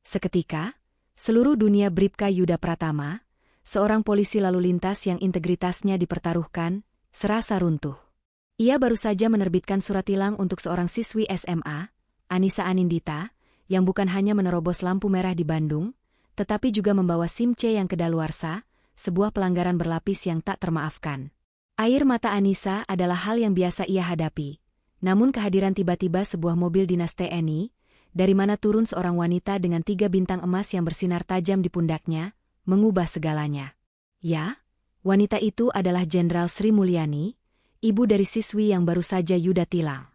Seketika, seluruh dunia Bribka Yuda Pratama, seorang polisi lalu lintas yang integritasnya dipertaruhkan, serasa runtuh. Ia baru saja menerbitkan surat tilang untuk seorang siswi SMA, Anissa Anindita, yang bukan hanya menerobos lampu merah di Bandung, tetapi juga membawa SIM C yang kedaluarsa, sebuah pelanggaran berlapis yang tak termaafkan. Air mata Anissa adalah hal yang biasa ia hadapi. Namun kehadiran tiba-tiba sebuah mobil dinas TNI, dari mana turun seorang wanita dengan 3 bintang emas yang bersinar tajam di pundaknya, mengubah segalanya. Ya, wanita itu adalah Jenderal Sri Mulyani, ibu dari siswi yang baru saja Yuda tilang.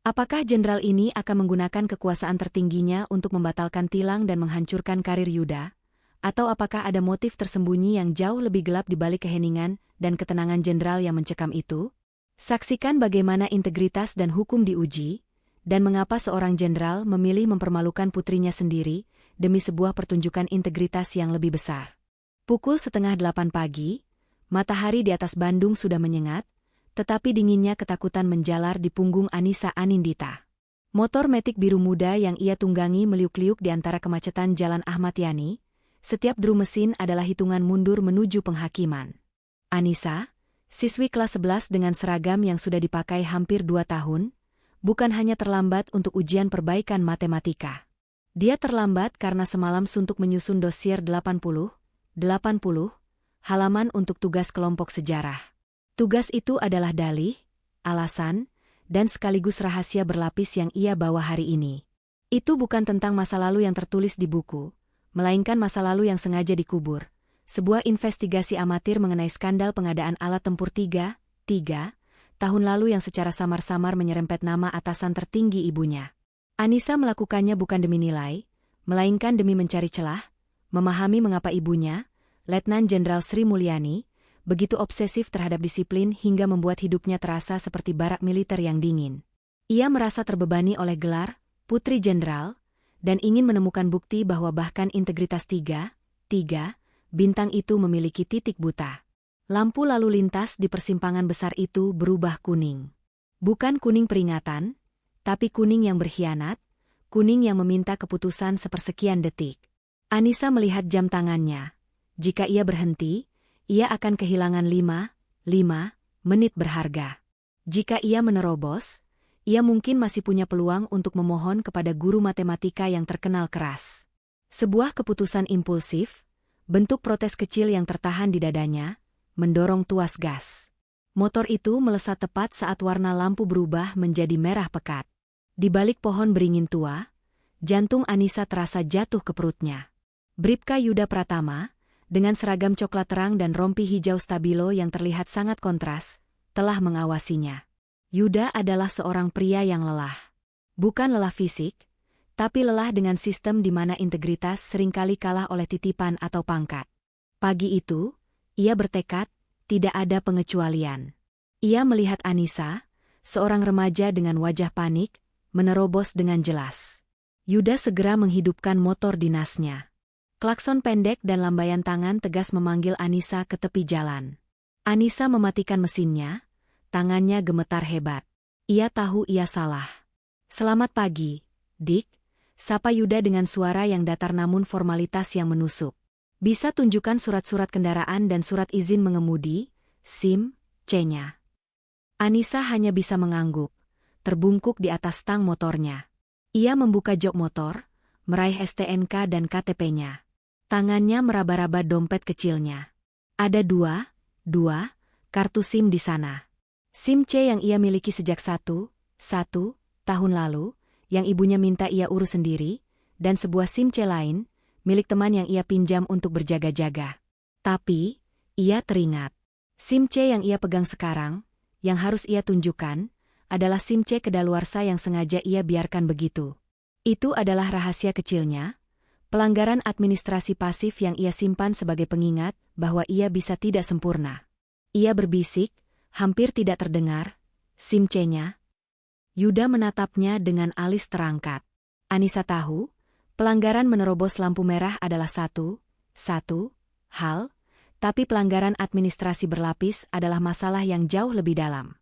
Apakah jenderal ini akan menggunakan kekuasaan tertingginya untuk membatalkan tilang dan menghancurkan karir Yuda? Atau apakah ada motif tersembunyi yang jauh lebih gelap di balik keheningan dan ketenangan jenderal yang mencekam itu? Saksikan bagaimana integritas dan hukum diuji, dan mengapa seorang jenderal memilih mempermalukan putrinya sendiri demi sebuah pertunjukan integritas yang lebih besar. Pukul 7:30 pagi, matahari di atas Bandung sudah menyengat, tetapi dinginnya ketakutan menjalar di punggung Anissa Anindita. Motor metik biru muda yang ia tunggangi meliuk-liuk di antara kemacetan Jalan Ahmad Yani. Setiap deru mesin adalah hitungan mundur menuju penghakiman. Anissa, siswi kelas 11 dengan seragam yang sudah dipakai hampir 2 tahun, bukan hanya terlambat untuk ujian perbaikan matematika. Dia terlambat karena semalam suntuk menyusun dosier 80 halaman untuk tugas kelompok sejarah. Tugas itu adalah dalih, alasan, dan sekaligus rahasia berlapis yang ia bawa hari ini. Itu bukan tentang masa lalu yang tertulis di buku, melainkan masa lalu yang sengaja dikubur. Sebuah investigasi amatir mengenai skandal pengadaan alat tempur 3 tahun lalu yang secara samar-samar menyerempet nama atasan tertinggi ibunya. Anissa melakukannya bukan demi nilai, melainkan demi mencari celah, memahami mengapa ibunya, Letnan Jenderal Sri Mulyani, begitu obsesif terhadap disiplin hingga membuat hidupnya terasa seperti barak militer yang dingin. Ia merasa terbebani oleh gelar Putri Jenderal, dan ingin menemukan bukti bahwa bahkan integritas 3 bintang itu memiliki titik buta. Lampu lalu lintas di persimpangan besar itu berubah kuning. Bukan kuning peringatan, tapi kuning yang berkhianat, kuning yang meminta keputusan sepersekian detik. Anissa melihat jam tangannya. Jika ia berhenti, ia akan kehilangan 5 menit berharga. Jika ia menerobos, ia mungkin masih punya peluang untuk memohon kepada guru matematika yang terkenal keras. Sebuah keputusan impulsif, bentuk protes kecil yang tertahan di dadanya, mendorong tuas gas. Motor itu melesat tepat saat warna lampu berubah menjadi merah pekat. Di balik pohon beringin tua, jantung Anissa terasa jatuh ke perutnya. Bribka Yuda Pratama, dengan seragam coklat terang dan rompi hijau stabilo yang terlihat sangat kontras, telah mengawasinya. Yuda adalah seorang pria yang lelah. Bukan lelah fisik, tapi lelah dengan sistem di mana integritas seringkali kalah oleh titipan atau pangkat. Pagi itu, ia bertekad, tidak ada pengecualian. Ia melihat Anissa, seorang remaja dengan wajah panik, menerobos dengan jelas. Yuda segera menghidupkan motor dinasnya. Klakson pendek dan lambaian tangan tegas memanggil Anissa ke tepi jalan. Anissa mematikan mesinnya, tangannya gemetar hebat. Ia tahu ia salah. "Selamat pagi, Dik," sapa Yuda dengan suara yang datar namun formalitas yang menusuk. "Bisa tunjukkan surat-surat kendaraan dan surat izin mengemudi, SIM, C-nya." Anissa hanya bisa mengangguk, terbungkuk di atas stang motornya. Ia membuka jok motor, meraih STNK dan KTP-nya. Tangannya meraba-raba dompet kecilnya. Ada dua kartu SIM di sana. SIM C yang ia miliki sejak satu tahun lalu, yang ibunya minta ia urus sendiri, dan sebuah SIM C lain, milik teman yang ia pinjam untuk berjaga-jaga. Tapi, ia teringat. SIM C yang ia pegang sekarang, yang harus ia tunjukkan, adalah SIM C kedaluarsa yang sengaja ia biarkan begitu. Itu adalah rahasia kecilnya, pelanggaran administrasi pasif yang ia simpan sebagai pengingat bahwa ia bisa tidak sempurna. Ia berbisik, hampir tidak terdengar, "SIM C-nya?" Yuda menatapnya dengan alis terangkat. Anissa tahu, pelanggaran menerobos lampu merah adalah satu hal, tapi pelanggaran administrasi berlapis adalah masalah yang jauh lebih dalam.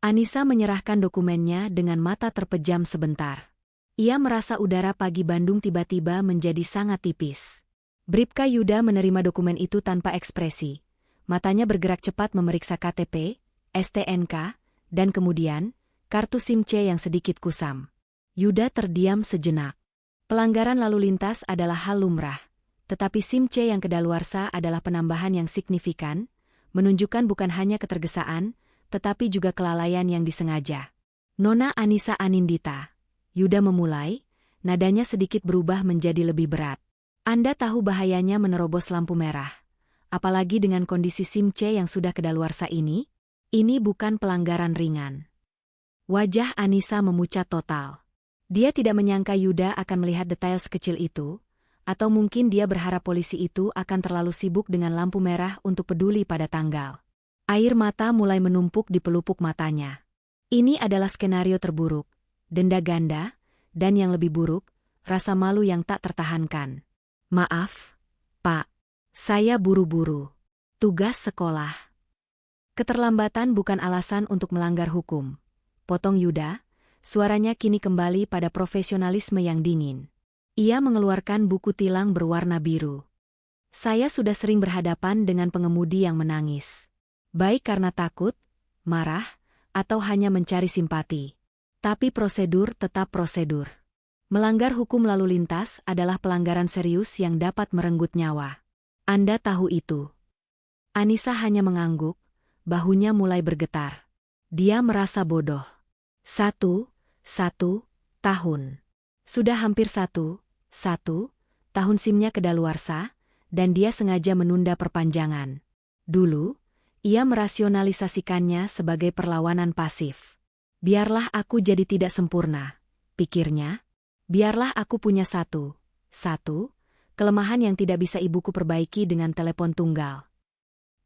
Anissa menyerahkan dokumennya dengan mata terpejam sebentar. Ia merasa udara pagi Bandung tiba-tiba menjadi sangat tipis. Bribka Yuda menerima dokumen itu tanpa ekspresi. Matanya bergerak cepat memeriksa KTP, STNK, dan kemudian, kartu SIM C yang sedikit kusam. Yuda terdiam sejenak. Pelanggaran lalu lintas adalah hal lumrah. Tetapi SIM C yang kedaluarsa adalah penambahan yang signifikan, menunjukkan bukan hanya ketergesaan, tetapi juga kelalaian yang disengaja. Nona Anissa Anindita. Yuda memulai, nadanya sedikit berubah menjadi lebih berat. Anda tahu bahayanya menerobos lampu merah. Apalagi dengan kondisi SIM C yang sudah kedaluarsa ini? Ini bukan pelanggaran ringan. Wajah Anissa memucat total. Dia tidak menyangka Yuda akan melihat detail sekecil itu, atau mungkin dia berharap polisi itu akan terlalu sibuk dengan lampu merah untuk peduli pada tanggal. Air mata mulai menumpuk di pelupuk matanya. Ini adalah skenario terburuk, denda ganda, dan yang lebih buruk, rasa malu yang tak tertahankan. Maaf, Pak. Saya buru-buru. Tugas sekolah. Keterlambatan bukan alasan untuk melanggar hukum. Potong Yuda, suaranya kini kembali pada profesionalisme yang dingin. Ia mengeluarkan buku tilang berwarna biru. Saya sudah sering berhadapan dengan pengemudi yang menangis. Baik karena takut, marah, atau hanya mencari simpati. Tapi prosedur tetap prosedur. Melanggar hukum lalu lintas adalah pelanggaran serius yang dapat merenggut nyawa. Anda tahu itu. Anissa hanya mengangguk, bahunya mulai bergetar. Dia merasa bodoh. Satu tahun. Sudah hampir satu tahun SIM-nya kedaluarsa, dan dia sengaja menunda perpanjangan. Dulu, ia merasionalisasikannya sebagai perlawanan pasif. Biarlah aku jadi tidak sempurna, pikirnya. Biarlah aku punya satu kelemahan yang tidak bisa ibuku perbaiki dengan telepon tunggal.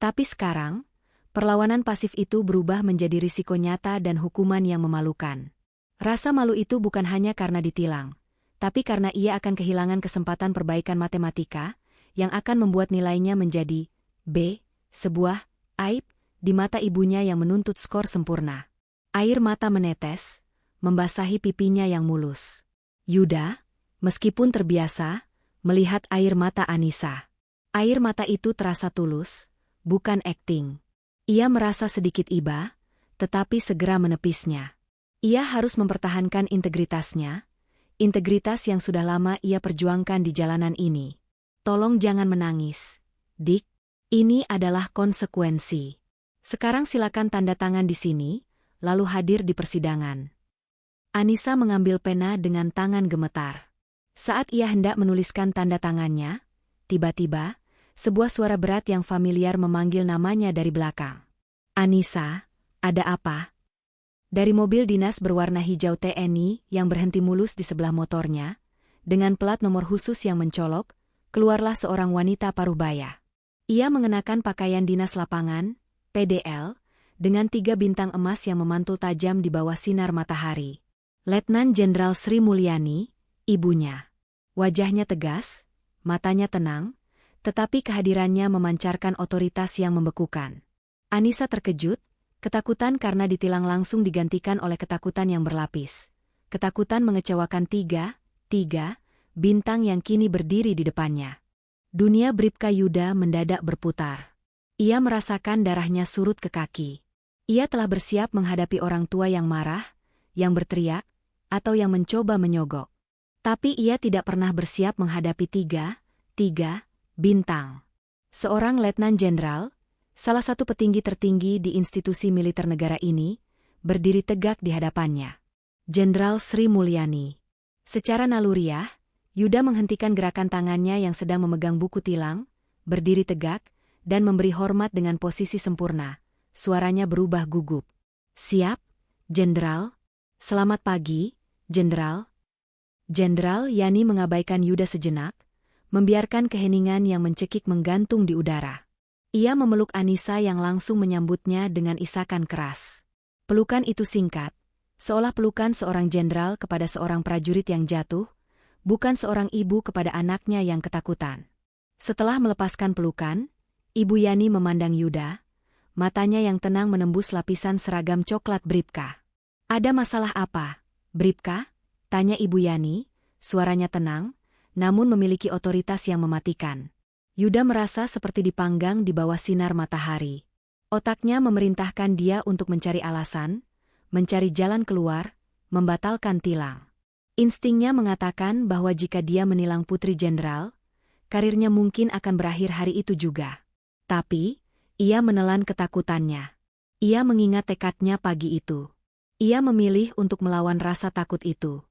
Tapi sekarang, perlawanan pasif itu berubah menjadi risiko nyata dan hukuman yang memalukan. Rasa malu itu bukan hanya karena ditilang, tapi karena ia akan kehilangan kesempatan perbaikan matematika, yang akan membuat nilainya menjadi B, sebuah aib di mata ibunya yang menuntut skor sempurna. Air mata menetes, membasahi pipinya yang mulus. Yuda, meskipun terbiasa, melihat air mata Anissa. Air mata itu terasa tulus, bukan akting. Ia merasa sedikit iba, tetapi segera menepisnya. Ia harus mempertahankan integritasnya, integritas yang sudah lama ia perjuangkan di jalanan ini. Tolong jangan menangis, Dik. Ini adalah konsekuensi. Sekarang silakan tanda tangan di sini, lalu hadir di persidangan. Anissa mengambil pena dengan tangan gemetar. Saat ia hendak menuliskan tanda tangannya, tiba-tiba, sebuah suara berat yang familiar memanggil namanya dari belakang. Anissa, ada apa? Dari mobil dinas berwarna hijau TNI yang berhenti mulus di sebelah motornya, dengan plat nomor khusus yang mencolok, keluarlah seorang wanita paruhbaya. Ia mengenakan pakaian dinas lapangan, PDL, dengan 3 bintang emas yang memantul tajam di bawah sinar matahari. Letnan Jenderal Sri Mulyani, ibunya. Wajahnya tegas, matanya tenang, tetapi kehadirannya memancarkan otoritas yang membekukan. Anissa terkejut, ketakutan karena ditilang langsung digantikan oleh ketakutan yang berlapis. Ketakutan mengecewakan tiga bintang yang kini berdiri di depannya. Dunia Bribka Yuda mendadak berputar. Ia merasakan darahnya surut ke kaki. Ia telah bersiap menghadapi orang tua yang marah, yang berteriak, atau yang mencoba menyogok. Tapi ia tidak pernah bersiap menghadapi tiga bintang. Seorang letnan jenderal, salah satu petinggi tertinggi di institusi militer negara ini, berdiri tegak di hadapannya. Jenderal Sri Mulyani. Secara naluriah, Yuda menghentikan gerakan tangannya yang sedang memegang buku tilang, berdiri tegak, dan memberi hormat dengan posisi sempurna. Suaranya berubah gugup. Siap, Jenderal? Selamat pagi, Jenderal. Jenderal Yani mengabaikan Yuda sejenak, membiarkan keheningan yang mencekik menggantung di udara. Ia memeluk Anissa yang langsung menyambutnya dengan isakan keras. Pelukan itu singkat, seolah pelukan seorang jenderal kepada seorang prajurit yang jatuh, bukan seorang ibu kepada anaknya yang ketakutan. Setelah melepaskan pelukan, Ibu Yani memandang Yuda, matanya yang tenang menembus lapisan seragam coklat Bribka. Ada masalah apa, Bribka? Tanya Ibu Yani, suaranya tenang, namun memiliki otoritas yang mematikan. Yuda merasa seperti dipanggang di bawah sinar matahari. Otaknya memerintahkan dia untuk mencari alasan, mencari jalan keluar, membatalkan tilang. Instingnya mengatakan bahwa jika dia menilang Putri Jenderal, karirnya mungkin akan berakhir hari itu juga. Tapi, ia menelan ketakutannya. Ia mengingat tekadnya pagi itu. Ia memilih untuk melawan rasa takut itu.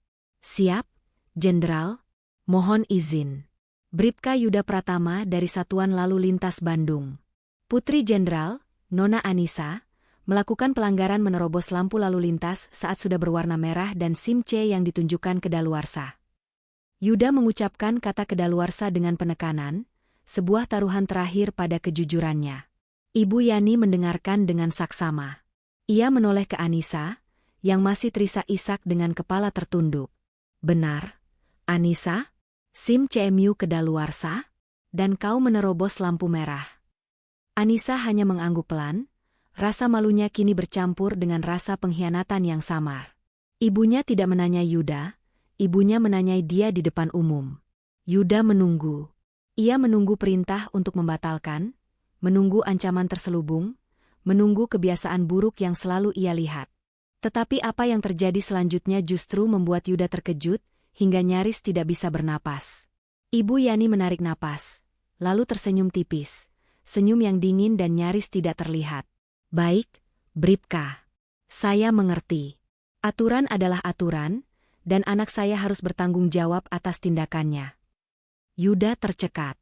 Siap, Jenderal? Mohon izin. Bribka Yuda Pratama dari Satuan Lalu Lintas Bandung. Putri Jenderal, Nona Anissa, melakukan pelanggaran menerobos lampu lalu lintas saat sudah berwarna merah dan SIM C yang ditunjukkan kedaluarsa. Yuda mengucapkan kata kedaluarsa dengan penekanan, sebuah taruhan terakhir pada kejujurannya. Ibu Yani mendengarkan dengan saksama. Ia menoleh ke Anissa, yang masih terisak-isak dengan kepala tertunduk. Benar, Anissa? SIM CMU kedaluarsa? Dan kau menerobos lampu merah. Anissa hanya mengangguk pelan. Rasa malunya kini bercampur dengan rasa pengkhianatan yang samar. Ibunya tidak menanyai Yuda, ibunya menanyai dia di depan umum. Yuda menunggu. Ia menunggu perintah untuk membatalkan, menunggu ancaman terselubung, menunggu kebiasaan buruk yang selalu ia lihat. Tetapi apa yang terjadi selanjutnya justru membuat Yuda terkejut, hingga nyaris tidak bisa bernapas. Ibu Yani menarik napas, lalu tersenyum tipis, senyum yang dingin dan nyaris tidak terlihat. Baik, Bribka. Saya mengerti. Aturan adalah aturan, dan anak saya harus bertanggung jawab atas tindakannya. Yuda tercekat.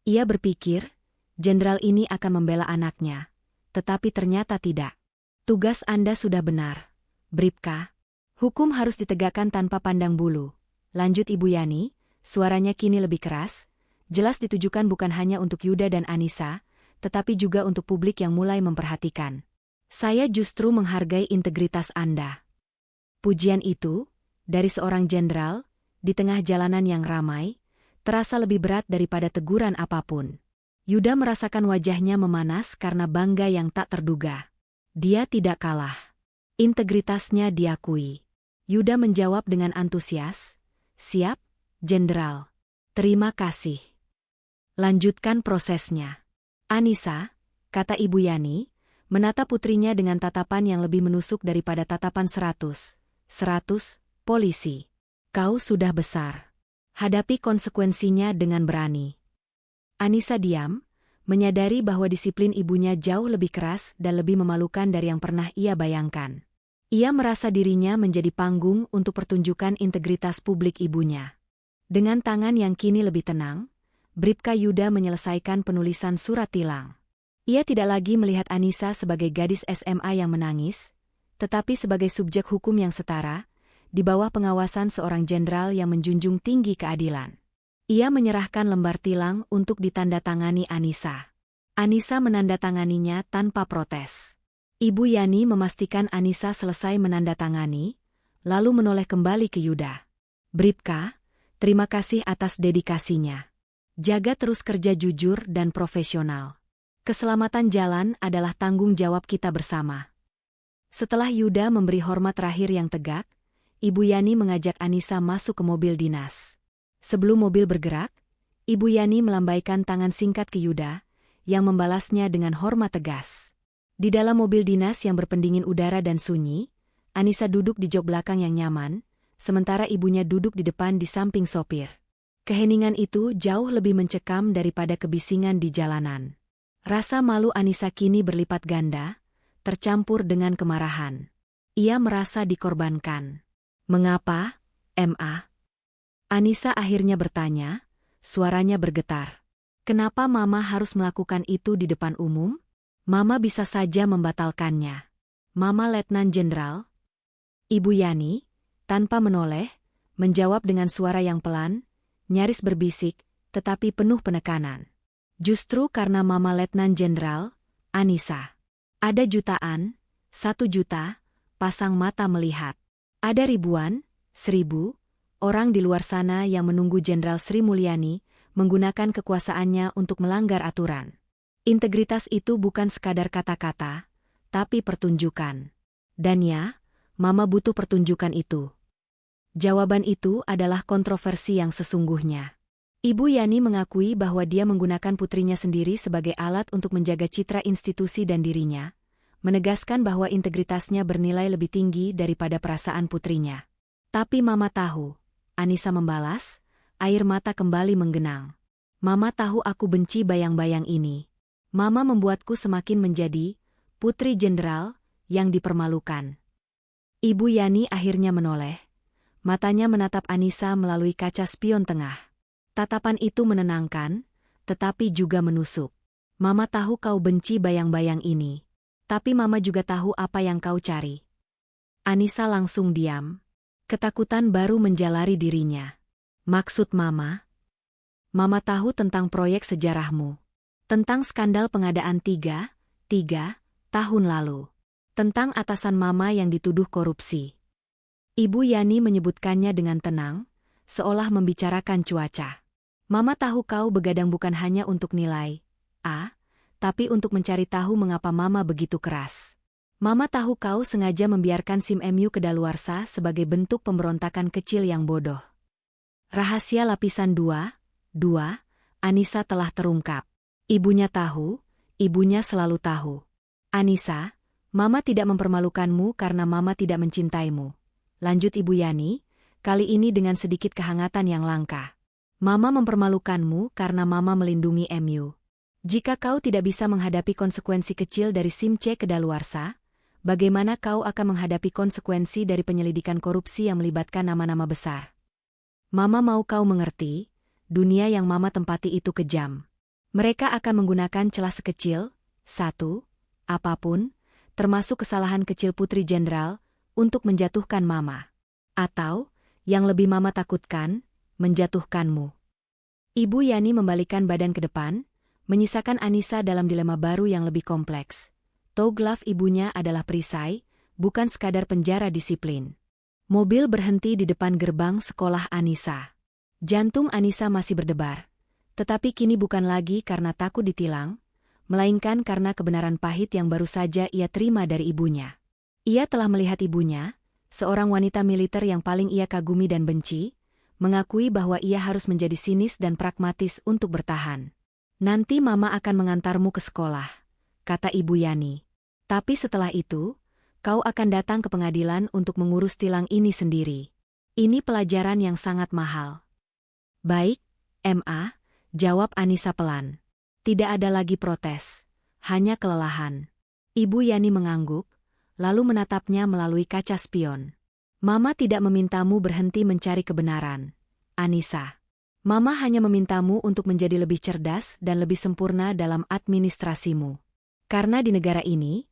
Ia berpikir, jenderal ini akan membela anaknya, tetapi ternyata tidak. Tugas Anda sudah benar, Bribka. Hukum harus ditegakkan tanpa pandang bulu. Lanjut Ibu Yani, suaranya kini lebih keras, jelas ditujukan bukan hanya untuk Yuda dan Anissa, tetapi juga untuk publik yang mulai memperhatikan. Saya justru menghargai integritas Anda. Pujian itu, dari seorang jenderal, di tengah jalanan yang ramai, terasa lebih berat daripada teguran apapun. Yuda merasakan wajahnya memanas karena bangga yang tak terduga. Dia tidak kalah. Integritasnya diakui. Yuda menjawab dengan antusias, "Siap, Jenderal. Terima kasih. Lanjutkan prosesnya." Anissa, kata Ibu Yani, menatap putrinya dengan tatapan yang lebih menusuk daripada tatapan 100 polisi. Kau sudah besar. Hadapi konsekuensinya dengan berani. Anissa diam, menyadari bahwa disiplin ibunya jauh lebih keras dan lebih memalukan dari yang pernah ia bayangkan. Ia merasa dirinya menjadi panggung untuk pertunjukan integritas publik ibunya. Dengan tangan yang kini lebih tenang, Bribka Yuda menyelesaikan penulisan surat tilang. Ia tidak lagi melihat Anissa sebagai gadis SMA yang menangis, tetapi sebagai subjek hukum yang setara, di bawah pengawasan seorang jenderal yang menjunjung tinggi keadilan. Ia menyerahkan lembar tilang untuk ditandatangani Anissa. Anissa menandatanganinya tanpa protes. Ibu Yani memastikan Anissa selesai menandatangani, lalu menoleh kembali ke Yuda. Bribka, terima kasih atas dedikasinya. Jaga terus kerja jujur dan profesional. Keselamatan jalan adalah tanggung jawab kita bersama. Setelah Yuda memberi hormat terakhir yang tegak, Ibu Yani mengajak Anissa masuk ke mobil dinas. Sebelum mobil bergerak, Ibu Yani melambaikan tangan singkat ke Yuda, yang membalasnya dengan hormat tegas. Di dalam mobil dinas yang berpendingin udara dan sunyi, Anissa duduk di jok belakang yang nyaman, sementara ibunya duduk di depan di samping sopir. Keheningan itu jauh lebih mencekam daripada kebisingan di jalanan. Rasa malu Anissa kini berlipat ganda, tercampur dengan kemarahan. Ia merasa dikorbankan. Mengapa, Ma? Anissa akhirnya bertanya, suaranya bergetar. Kenapa Mama harus melakukan itu di depan umum? Mama bisa saja membatalkannya. Mama Letnan Jenderal? Ibu Yani, tanpa menoleh, menjawab dengan suara yang pelan, nyaris berbisik, tetapi penuh penekanan. Justru karena Mama Letnan Jenderal, Anissa. Ada jutaan, 1 juta, pasang mata melihat. Ada ribuan, 1000, orang di luar sana yang menunggu Jenderal Sri Mulyani menggunakan kekuasaannya untuk melanggar aturan. Integritas itu bukan sekadar kata-kata, tapi pertunjukan. Dan ya, Mama butuh pertunjukan itu. Jawaban itu adalah kontroversi yang sesungguhnya. Ibu Yani mengakui bahwa dia menggunakan putrinya sendiri sebagai alat untuk menjaga citra institusi dan dirinya, menegaskan bahwa integritasnya bernilai lebih tinggi daripada perasaan putrinya. Tapi Mama tahu, Anissa membalas, air mata kembali menggenang. Mama tahu aku benci bayang-bayang ini. Mama membuatku semakin menjadi putri jenderal yang dipermalukan. Ibu Yani akhirnya menoleh. Matanya menatap Anissa melalui kaca spion tengah. Tatapan itu menenangkan, tetapi juga menusuk. Mama tahu kau benci bayang-bayang ini. Tapi Mama juga tahu apa yang kau cari. Anissa langsung diam. Ketakutan baru menjalari dirinya. Maksud Mama? Mama tahu tentang proyek sejarahmu. Tentang skandal pengadaan tiga tahun lalu. Tentang atasan Mama yang dituduh korupsi. Ibu Yani menyebutkannya dengan tenang, seolah membicarakan cuaca. Mama tahu kau begadang bukan hanya untuk nilai A, tapi untuk mencari tahu mengapa Mama begitu keras. Mama tahu kau sengaja membiarkan SIM MU kedaluarsa sebagai bentuk pemberontakan kecil yang bodoh. Rahasia lapisan 2, Anissa telah terungkap. Ibunya tahu, ibunya selalu tahu. Anissa, Mama tidak mempermalukanmu karena Mama tidak mencintaimu. Lanjut Ibu Yani, kali ini dengan sedikit kehangatan yang langka. Mama mempermalukanmu karena Mama melindungi MU. Jika kau tidak bisa menghadapi konsekuensi kecil dari SIM C kedaluarsa, bagaimana kau akan menghadapi konsekuensi dari penyelidikan korupsi yang melibatkan nama-nama besar? Mama mau kau mengerti, dunia yang Mama tempati itu kejam. Mereka akan menggunakan celah sekecil, apapun, termasuk kesalahan kecil Putri Jenderal, untuk menjatuhkan Mama. Atau, yang lebih Mama takutkan, menjatuhkanmu. Ibu Yani membalikkan badan ke depan, menyisakan Anissa dalam dilema baru yang lebih kompleks. Toglav ibunya adalah perisai, bukan sekadar penjara disiplin. Mobil berhenti di depan gerbang sekolah Anissa. Jantung Anissa masih berdebar. Tetapi kini bukan lagi karena takut ditilang, melainkan karena kebenaran pahit yang baru saja ia terima dari ibunya. Ia telah melihat ibunya, seorang wanita militer yang paling ia kagumi dan benci, mengakui bahwa ia harus menjadi sinis dan pragmatis untuk bertahan. Nanti Mama akan mengantarmu ke sekolah, kata Ibu Yani. Tapi setelah itu, kau akan datang ke pengadilan untuk mengurus tilang ini sendiri. Ini pelajaran yang sangat mahal. Baik, Ma, jawab Anissa pelan. Tidak ada lagi protes, hanya kelelahan. Ibu Yani mengangguk, lalu menatapnya melalui kaca spion. Mama tidak memintamu berhenti mencari kebenaran, Anissa. Mama hanya memintamu untuk menjadi lebih cerdas dan lebih sempurna dalam administrasimu. Karena di negara ini,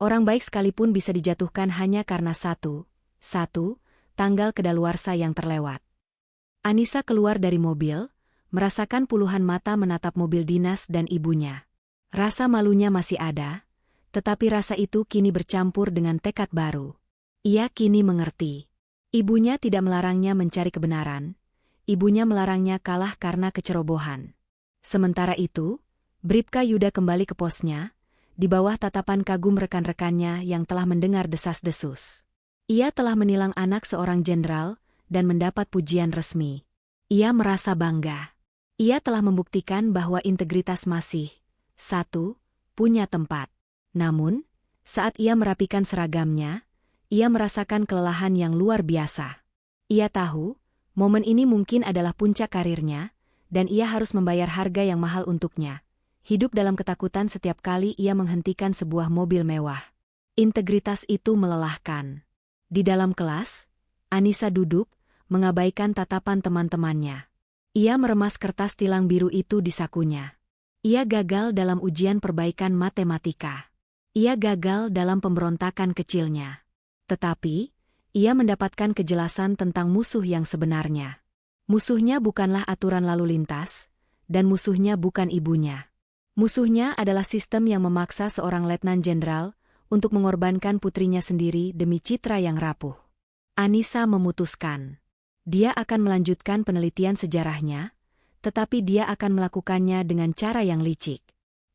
orang baik sekalipun bisa dijatuhkan hanya karena satu tanggal kedaluarsa yang terlewat. Anissa keluar dari mobil, merasakan puluhan mata menatap mobil dinas dan ibunya. Rasa malunya masih ada, tetapi rasa itu kini bercampur dengan tekad baru. Ia kini mengerti. Ibunya tidak melarangnya mencari kebenaran. Ibunya melarangnya kalah karena kecerobohan. Sementara itu, Bribka Yuda kembali ke posnya, di bawah tatapan kagum rekan-rekannya yang telah mendengar desas-desus. Ia telah menilang anak seorang jenderal dan mendapat pujian resmi. Ia merasa bangga. Ia telah membuktikan bahwa integritas masih punya tempat. Namun, saat ia merapikan seragamnya, ia merasakan kelelahan yang luar biasa. Ia tahu, momen ini mungkin adalah puncak karirnya, dan ia harus membayar harga yang mahal untuknya. Hidup dalam ketakutan setiap kali ia menghentikan sebuah mobil mewah. Integritas itu melelahkan. Di dalam kelas, Anissa duduk, mengabaikan tatapan teman-temannya. Ia meremas kertas tilang biru itu di sakunya. Ia gagal dalam ujian perbaikan matematika. Ia gagal dalam pemberontakan kecilnya. Tetapi, ia mendapatkan kejelasan tentang musuh yang sebenarnya. Musuhnya bukanlah aturan lalu lintas, dan musuhnya bukan ibunya. Musuhnya adalah sistem yang memaksa seorang letnan jenderal untuk mengorbankan putrinya sendiri demi citra yang rapuh. Anissa memutuskan. Dia akan melanjutkan penelitian sejarahnya, tetapi dia akan melakukannya dengan cara yang licik.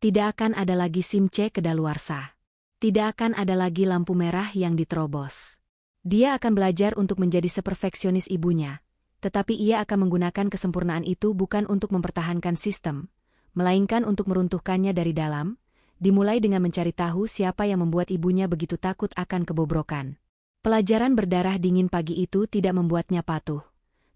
Tidak akan ada lagi SIM C kedaluarsa. Tidak akan ada lagi lampu merah yang diterobos. Dia akan belajar untuk menjadi seperfeksionis ibunya, tetapi ia akan menggunakan kesempurnaan itu bukan untuk mempertahankan sistem, melainkan untuk meruntuhkannya dari dalam, dimulai dengan mencari tahu siapa yang membuat ibunya begitu takut akan kebobrokan. Pelajaran berdarah dingin pagi itu tidak membuatnya patuh,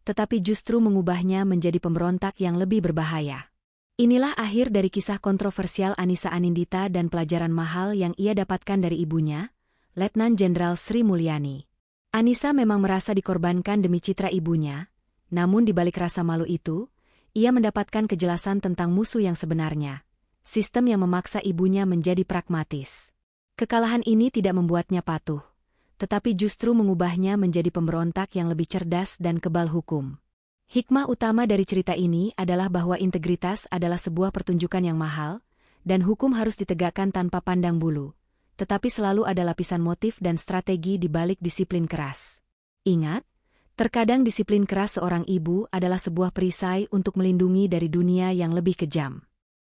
tetapi justru mengubahnya menjadi pemberontak yang lebih berbahaya. Inilah akhir dari kisah kontroversial Anissa Anindita dan pelajaran mahal yang ia dapatkan dari ibunya, Letnan Jenderal Sri Mulyani. Anissa memang merasa dikorbankan demi citra ibunya, namun di balik rasa malu itu, ia mendapatkan kejelasan tentang musuh yang sebenarnya, sistem yang memaksa ibunya menjadi pragmatis. Kekalahan ini tidak membuatnya patuh, tetapi justru mengubahnya menjadi pemberontak yang lebih cerdas dan kebal hukum. Hikmah utama dari cerita ini adalah bahwa integritas adalah sebuah pertunjukan yang mahal, dan hukum harus ditegakkan tanpa pandang bulu. Tetapi selalu ada lapisan motif dan strategi di balik disiplin keras. Ingat, terkadang disiplin keras seorang ibu adalah sebuah perisai untuk melindungi dari dunia yang lebih kejam.